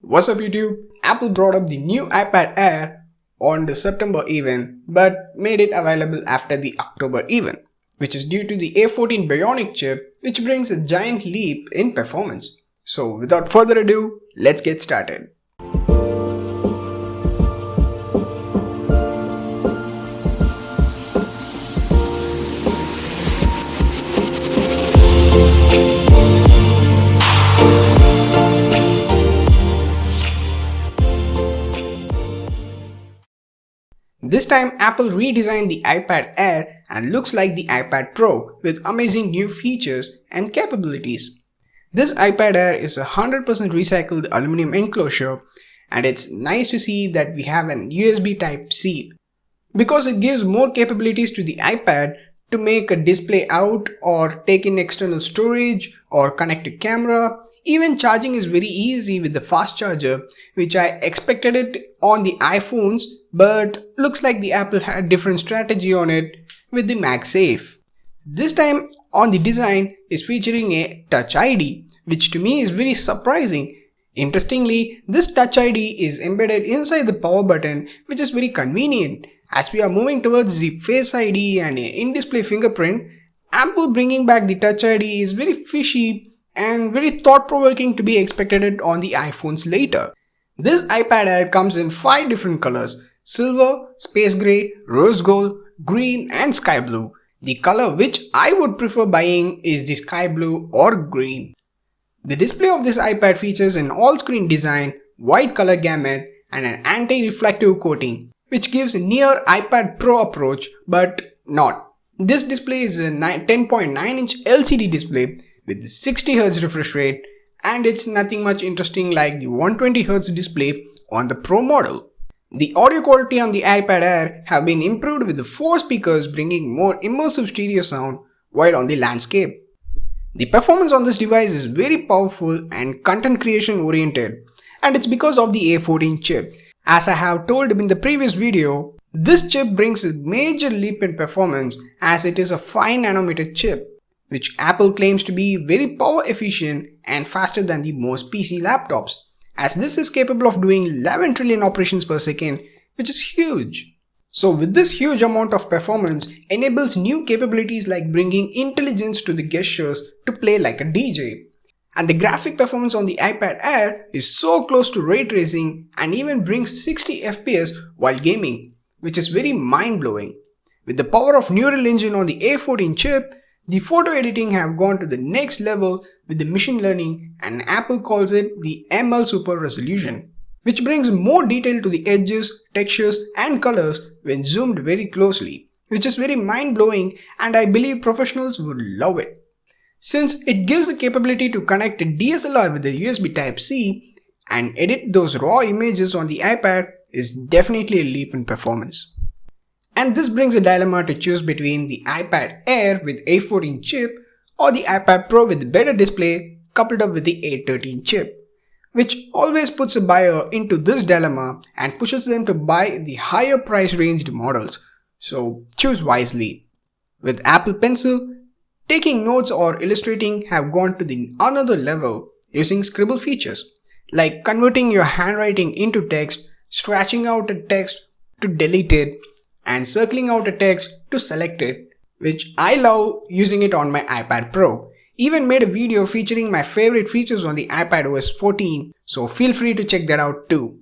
What's up YouTube? Apple brought up the new iPad Air on the September event but made it available after the October event, which is due to the A14 Bionic chip, which brings a giant leap in performance. So without further ado, let's get started. This time Apple redesigned the iPad Air and looks like the iPad Pro with amazing new features and capabilities. This iPad Air is a 100% recycled aluminum enclosure, and it's nice to see that we have an USB Type-C because it gives more capabilities to the iPad to make a display out or take in external storage or connect to camera. Even charging is very easy with the fast charger, which I expected it on the iPhones, but looks like the Apple had different strategy on it with the MagSafe. This time on the design is featuring a Touch ID, which to me is very surprising. Interestingly, this Touch ID is embedded inside the power button, which is very convenient. As we are moving towards the Face ID and in-display fingerprint, Apple bringing back the Touch ID is very fishy and very thought-provoking to be expected on the iPhones later. This iPad Air comes in 5 different colors: silver, space grey, rose gold, green and sky blue. The color which I would prefer buying is the sky blue or green. The display of this iPad features an all-screen design, wide color gamut and an anti-reflective coating, which gives a near iPad Pro approach but not. This display is a 10.9-inch LCD display with 60Hz refresh rate, and it's nothing much interesting like the 120Hz display on the Pro model. The audio quality on the iPad Air have been improved with the 4 speakers bringing more immersive stereo sound while on the landscape. The performance on this device is very powerful and content creation oriented, and it's because of the A14 chip. As I have told in the previous video, this chip brings a major leap in performance as it is a 5nm chip, which Apple claims to be very power efficient and faster than the most PC laptops, as this is capable of doing 11 trillion operations per second, which is huge. So with this huge amount of performance enables new capabilities like bringing intelligence to the gestures to play like a DJ. And the graphic performance on the iPad Air is so close to ray tracing and even brings 60 FPS while gaming, which is very mind-blowing. With the power of neural engine on the A14 chip, the photo editing have gone to the next level with the machine learning, and Apple calls it the ML Super Resolution, which brings more detail to the edges, textures and colors when zoomed very closely, which is very mind-blowing, and I believe professionals would love it. Since it gives the capability to connect a DSLR with the USB Type-C and edit those raw images on the iPad is definitely a leap in performance. And this brings a dilemma to choose between the iPad Air with A14 chip or the iPad Pro with better display coupled up with the A13 chip, which always puts a buyer into this dilemma and pushes them to buy the higher price ranged models. So choose wisely. With Apple Pencil, taking notes or illustrating have gone to the another level using scribble features, like converting your handwriting into text, scratching out a text to delete it, and circling out a text to select it, which I love using it on my iPad Pro. Even made a video featuring my favorite features on the iPad OS 14, so feel free to check that out too.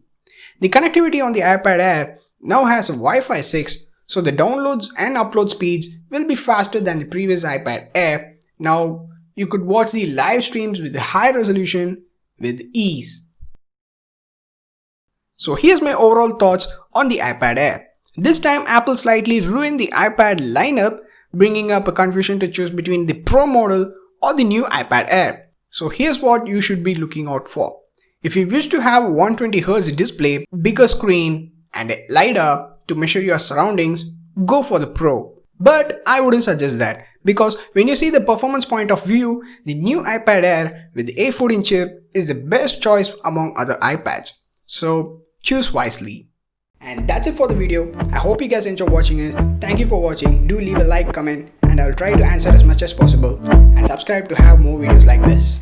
The connectivity on the iPad Air now has a Wi-Fi 6, so the downloads and upload speeds will be faster than the previous iPad Air. Now you could watch the live streams with high resolution with ease. So here's my overall thoughts on the iPad Air. This time Apple slightly ruined the iPad lineup, bringing up a confusion to choose between the Pro model or the new iPad Air. So here's what you should be looking out for. If you wish to have 120Hz display, bigger screen and a LiDAR to measure your surroundings, go for the Pro. But I wouldn't suggest that, because when you see the performance point of view, the new iPad Air with the A14 chip is the best choice among other iPads. So choose wisely. And that's it for the video. I hope you guys enjoyed watching it. Thank you for watching. Do leave a like, comment, and I'll try to answer as much as possible. And subscribe to have more videos like this.